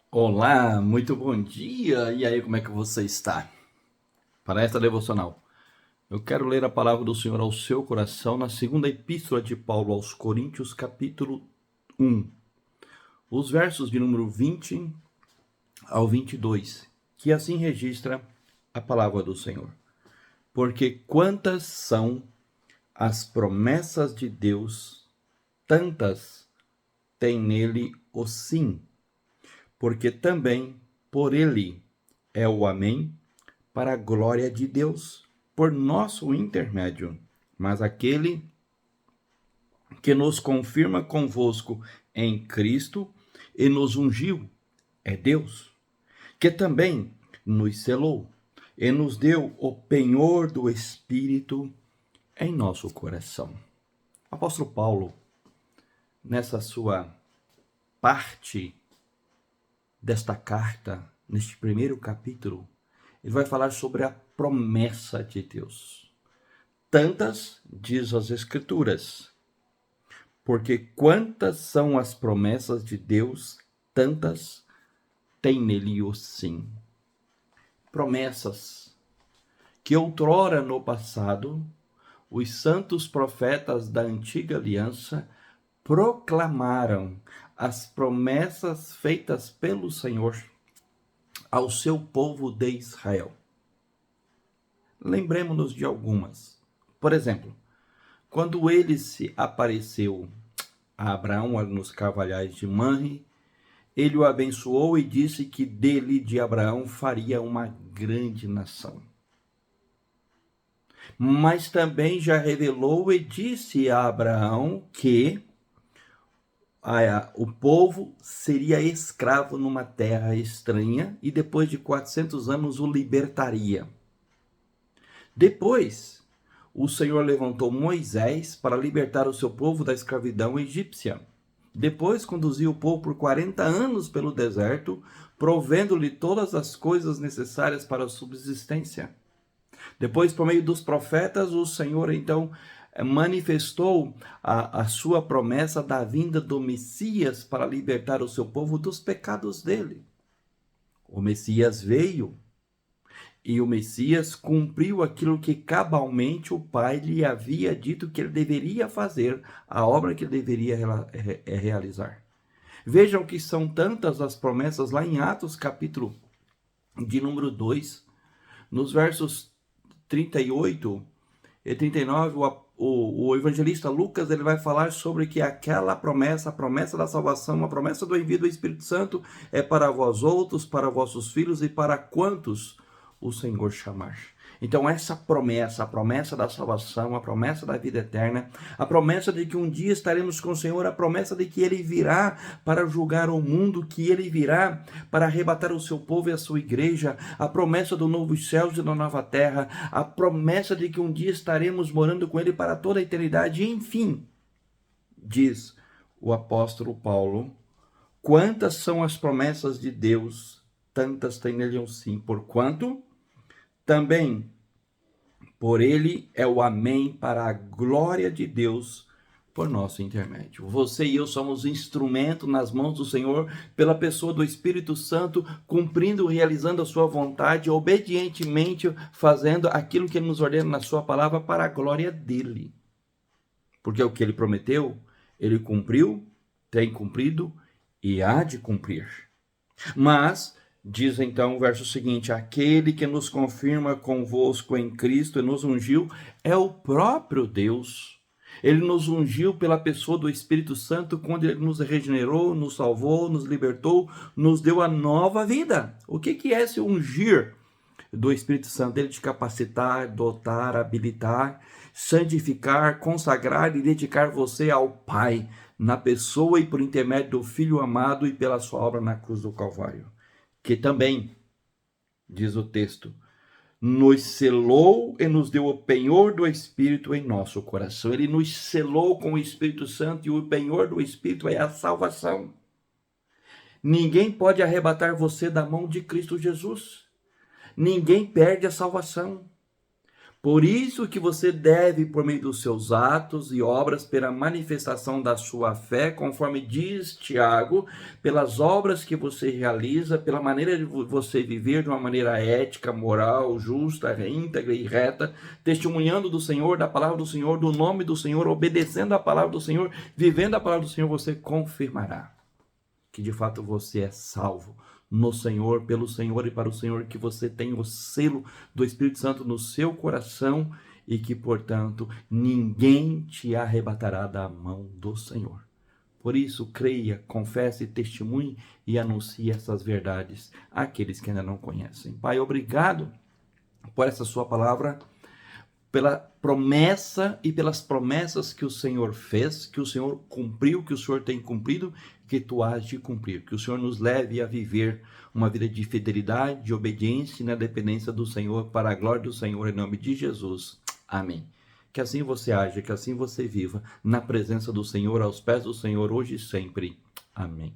Olá, muito bom dia! E aí, como é que você está? Para esta devocional, eu quero ler a palavra do Senhor ao seu coração na segunda epístola de Paulo aos Coríntios, capítulo 1, os versos de número 20 ao 22, que assim registra a palavra do Senhor. Porque quantas são as promessas de Deus, tantas tem nele o sim, porque também por ele é o amém, para a glória de Deus, por nosso intermédio. Mas aquele que nos confirma convosco em Cristo e nos ungiu é Deus, que também nos selou e nos deu o penhor do Espírito em nosso coração. Apóstolo Paulo, nessa sua parte desta carta, neste primeiro capítulo, ele vai falar sobre a promessa de Deus. Tantas, diz as Escrituras, porque quantas são as promessas de Deus, tantas tem nele o sim. Promessas que outrora no passado, os santos profetas da antiga aliança proclamaram as promessas feitas pelo Senhor ao seu povo de Israel. Lembremos-nos de algumas. Por exemplo, quando ele se apareceu a Abraão nos carvalhais de Manre, ele o abençoou e disse que dele, de Abraão, faria uma grande nação. Mas também já revelou e disse a Abraão que o povo seria escravo numa terra estranha e depois de 400 anos o libertaria. Depois, o Senhor levantou Moisés para libertar o seu povo da escravidão egípcia. Depois conduziu o povo por 40 anos pelo deserto, provendo-lhe todas as coisas necessárias para a subsistência. Depois, por meio dos profetas, o Senhor então manifestou a sua promessa da vinda do Messias para libertar o seu povo dos pecados dele. O Messias veio e o Messias cumpriu aquilo que cabalmente o Pai lhe havia dito que ele deveria fazer, a obra que ele deveria realizar. Vejam que são tantas as promessas lá em Atos, capítulo de número 2, nos versos 38 e 39, o evangelista Lucas ele vai falar sobre que aquela promessa, a promessa da salvação, a promessa do envio do Espírito Santo é para vós outros, para vossos filhos e para quantos o Senhor chamar. Então essa promessa, a promessa da salvação, a promessa da vida eterna, a promessa de que um dia estaremos com o Senhor, a promessa de que Ele virá para julgar o mundo, que Ele virá para arrebatar o seu povo e a sua igreja, a promessa do novo céu e da nova terra, a promessa de que um dia estaremos morando com Ele para toda a eternidade, enfim, diz o apóstolo Paulo, quantas são as promessas de Deus, tantas tem nele um sim, porquanto também por ele é o amém para a glória de Deus por nosso intermédio. Você e eu somos instrumento nas mãos do Senhor pela pessoa do Espírito Santo, cumprindo, realizando a sua vontade, obedientemente fazendo aquilo que ele nos ordena na sua palavra para a glória dele. Porque o que ele prometeu, ele cumpriu, tem cumprido e há de cumprir. Mas diz então o verso seguinte: aquele que nos confirma convosco em Cristo e nos ungiu é o próprio Deus. Ele nos ungiu pela pessoa do Espírito Santo quando ele nos regenerou, nos salvou, nos libertou, nos deu a nova vida. O que é esse ungir do Espírito Santo? Ele te capacitar, dotar, habilitar, santificar, consagrar e dedicar você ao Pai, na pessoa e por intermédio do Filho amado e pela sua obra na cruz do Calvário. Que também, diz o texto, nos selou e nos deu o penhor do Espírito em nosso coração. Ele nos selou com o Espírito Santo e o penhor do Espírito é a salvação. Ninguém pode arrebatar você da mão de Cristo Jesus. Ninguém perde a salvação. Por isso que você deve, por meio dos seus atos e obras, pela manifestação da sua fé, conforme diz Tiago, pelas obras que você realiza, pela maneira de você viver de uma maneira ética, moral, justa, íntegra e reta, testemunhando do Senhor, da palavra do Senhor, do nome do Senhor, obedecendo a palavra do Senhor, vivendo a palavra do Senhor, você confirmará que de fato você é salvo no Senhor, pelo Senhor e para o Senhor, que você tem o selo do Espírito Santo no seu coração e que, portanto, ninguém te arrebatará da mão do Senhor. Por isso, creia, confesse, testemunhe e anuncie essas verdades àqueles que ainda não conhecem. Pai, obrigado por essa sua palavra, pela promessa e pelas promessas que o Senhor fez, que o Senhor cumpriu, que o Senhor tem cumprido, que tu has de cumprir. Que o Senhor nos leve a viver uma vida de fidelidade, de obediência e na dependência do Senhor, para a glória do Senhor, em nome de Jesus. Amém. Que assim você haja, que assim você viva, na presença do Senhor, aos pés do Senhor, hoje e sempre. Amém.